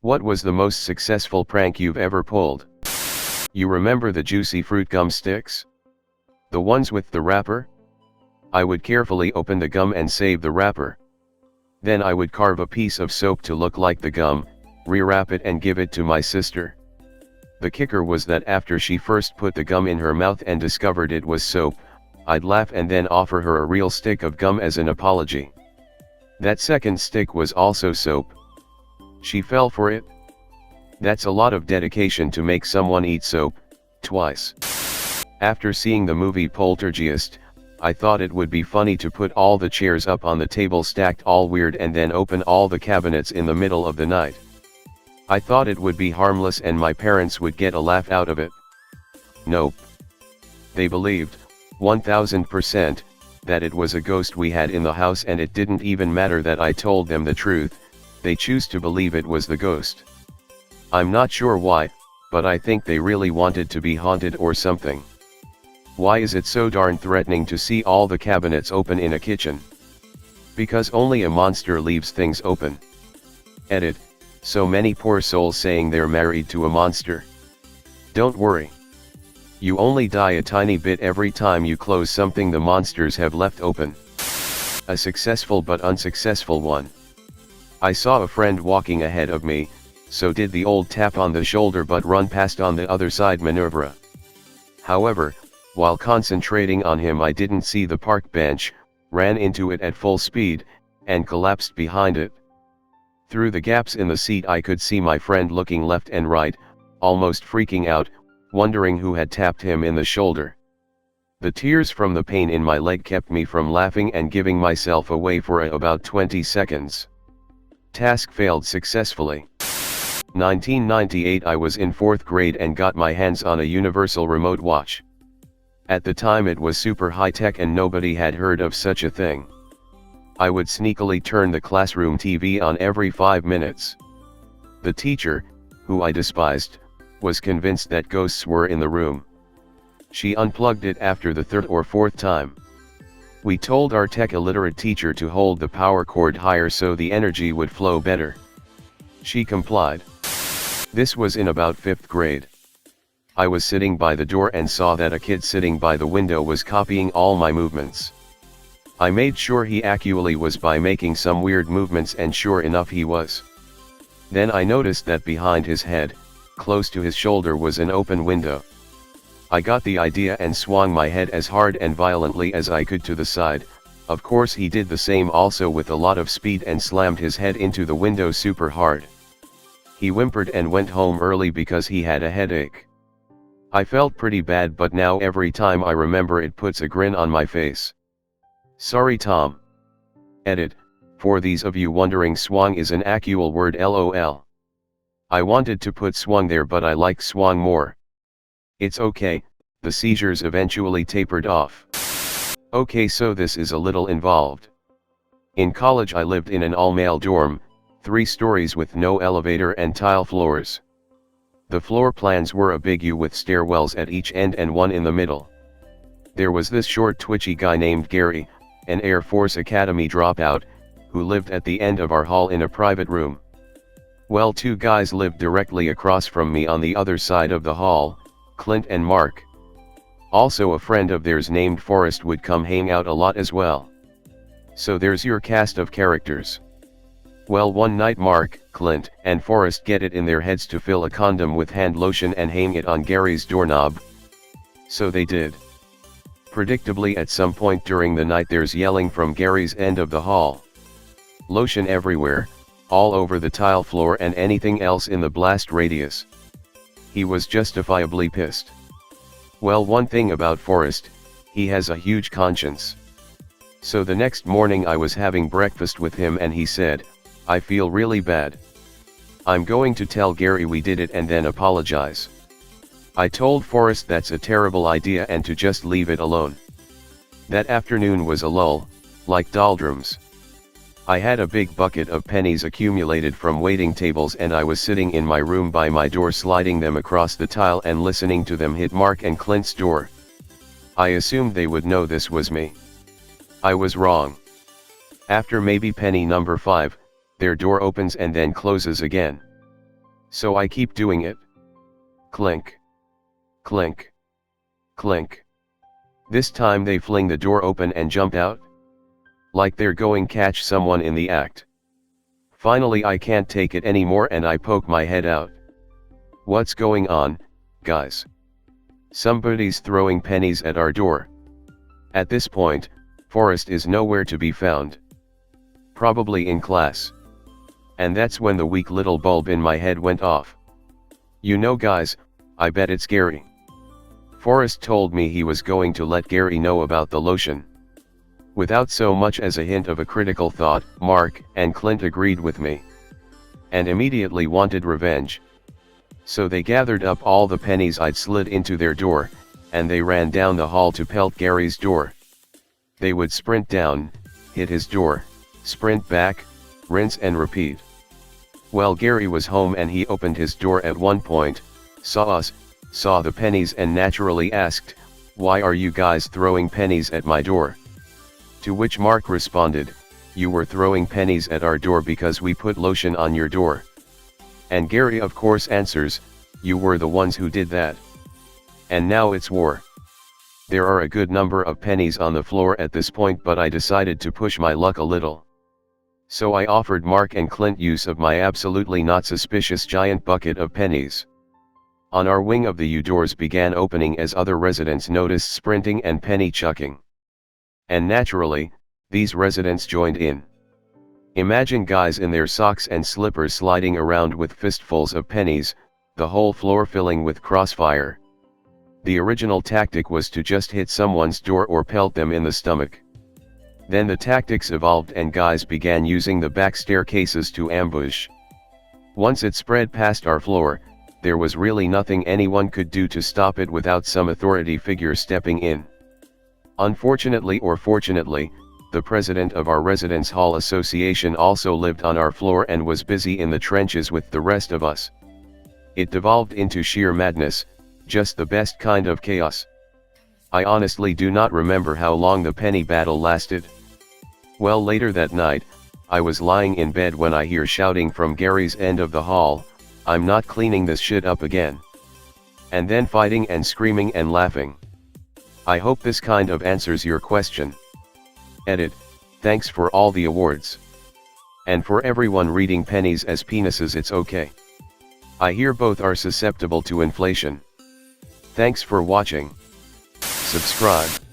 What was the most successful prank you've ever pulled? You remember the juicy fruit gum sticks? The ones with the wrapper? I would carefully open the gum and save the wrapper. Then I would carve a piece of soap to look like the gum, rewrap it and give it to my sister. The kicker was that after she first put the gum in her mouth and discovered it was soap, I'd laugh and then offer her a real stick of gum as an apology. That second stick was also soap. She fell for it. That's a lot of dedication to make someone eat soap, twice. After seeing the movie Poltergeist, I thought it would be funny to put all the chairs up on the table stacked all weird and then open all the cabinets in the middle of the night. I thought it would be harmless and my parents would get a laugh out of it. Nope. They believed, 1000%, that it was a ghost we had in the house, and it didn't even matter that I told them the truth. They choose to believe it was the ghost. I'm not sure why, but I think they really wanted to be haunted or something. Why is it so darn threatening to see all the cabinets open in a kitchen? Because only a monster leaves things open. Edit. So many poor souls saying they're married to a monster. Don't worry. You only die a tiny bit every time you close something the monsters have left open. A successful but unsuccessful one. I saw a friend walking ahead of me, so did the old tap on the shoulder but run past on the other side maneuver. However, while concentrating on him I didn't see the park bench, ran into it at full speed, and collapsed behind it. Through the gaps in the seat I could see my friend looking left and right, almost freaking out, wondering who had tapped him in the shoulder. The tears from the pain in my leg kept me from laughing and giving myself away for about 20 seconds. Task failed successfully. 1998 I was in 4th grade and got my hands on a universal remote watch. At the time it was super high-tech and nobody had heard of such a thing. I would sneakily turn the classroom TV on every 5 minutes. The teacher, who I despised, was convinced that ghosts were in the room. She unplugged it after the 3rd or 4th time. We told our tech-illiterate teacher to hold the power cord higher so the energy would flow better. She complied. This was in about 5th grade. I was sitting by the door and saw that a kid sitting by the window was copying all my movements. I made sure he actually was by making some weird movements, and sure enough he was. Then I noticed that behind his head, close to his shoulder, was an open window. I got the idea and swung my head as hard and violently as I could to the side. Of course he did the same also with a lot of speed and slammed his head into the window super hard. He whimpered and went home early because he had a headache. I felt pretty bad, but now every time I remember it puts a grin on my face. Sorry Tom. Edit. For these of you wondering, swung is an actual word, lol. I wanted to put swung there but I like swung more. It's okay, the seizures eventually tapered off. Okay, so this is a little involved. In college I lived in an all-male dorm, 3 stories with no elevator and tile floors. The floor plans were a big U with stairwells at each end and one in the middle. There was this short twitchy guy named Gary, an Air Force Academy dropout, who lived at the end of our hall in a private room. Well, 2 guys lived directly across from me on the other side of the hall, Clint and Mark. Also a friend of theirs named Forrest would come hang out a lot as well. So there's your cast of characters. Well, one night Mark, Clint, and Forrest get it in their heads to fill a condom with hand lotion and hang it on Gary's doorknob. So they did. Predictably at some point during the night there's yelling from Gary's end of the hall. Lotion everywhere, all over the tile floor and anything else in the blast radius. He was justifiably pissed. Well, one thing about Forrest, he has a huge conscience. So the next morning I was having breakfast with him and he said, I feel really bad. I'm going to tell Gary we did it and then apologize. I told Forrest that's a terrible idea and to just leave it alone. That afternoon was a lull, like doldrums. I had a big bucket of pennies accumulated from waiting tables and I was sitting in my room by my door sliding them across the tile and listening to them hit Mark and Clint's door. I assumed they would know this was me. I was wrong. After maybe penny number 5, their door opens and then closes again. So I keep doing it. Clink. Clink. Clink. This time they fling the door open and jump out. Like they're going catch someone in the act. Finally I can't take it anymore and I poke my head out. What's going on, guys? Somebody's throwing pennies at our door. At this point, Forrest is nowhere to be found. Probably in class. And that's when the weak little bulb in my head went off. You know guys, I bet it's Gary. Forrest told me he was going to let Gary know about the lotion. Without so much as a hint of a critical thought, Mark and Clint agreed with me. And immediately wanted revenge. So they gathered up all the pennies I'd slid into their door, and they ran down the hall to pelt Gary's door. They would sprint down, hit his door, sprint back, rinse and repeat. Well, Gary was home and he opened his door at one point, saw us, saw the pennies and naturally asked, "Why are you guys throwing pennies at my door?" To which Mark responded, "You were throwing pennies at our door because we put lotion on your door." And Gary of course answers, "You were the ones who did that. And now it's war." There are a good number of pennies on the floor at this point, but I decided to push my luck a little. So I offered Mark and Clint use of my absolutely not suspicious giant bucket of pennies. On our wing of the U doors began opening as other residents noticed sprinting and penny chucking. And naturally, these residents joined in. Imagine guys in their socks and slippers sliding around with fistfuls of pennies, the whole floor filling with crossfire. The original tactic was to just hit someone's door or pelt them in the stomach. Then the tactics evolved and guys began using the back staircases to ambush. Once it spread past our floor, there was really nothing anyone could do to stop it without some authority figure stepping in. Unfortunately or fortunately, the president of our Residence Hall Association also lived on our floor and was busy in the trenches with the rest of us. It devolved into sheer madness, just the best kind of chaos. I honestly do not remember how long the penny battle lasted. Well, later that night, I was lying in bed when I hear shouting from Gary's end of the hall, "I'm not cleaning this shit up again." And then fighting and screaming and laughing. I hope this kind of answers your question. Edit, thanks for all the awards. And for everyone reading pennies as penises, it's okay. I hear both are susceptible to inflation. Thanks for watching. Subscribe.